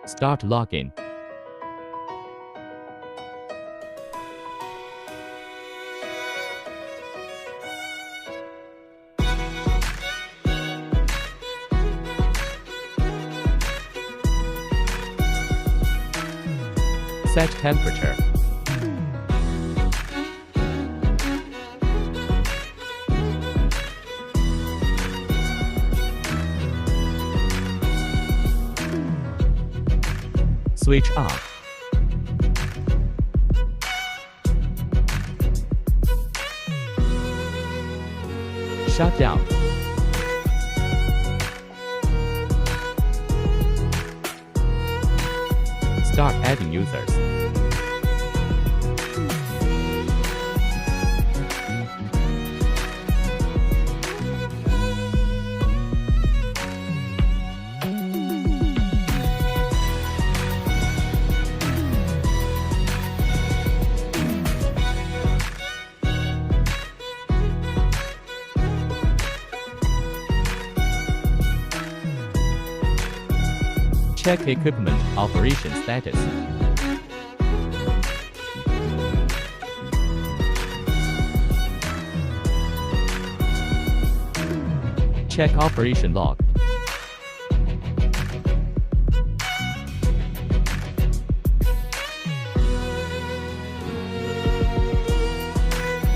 Start login. Set temperature. Switch on. Shut down. Start adding users. Check equipment operation status. Check operation log.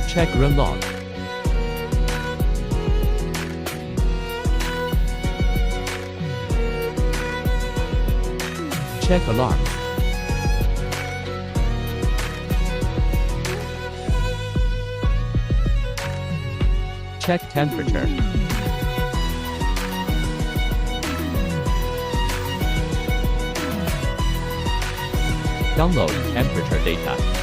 Check run log. Check alarms. Check temperature. Download temperature data.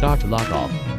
Start log off.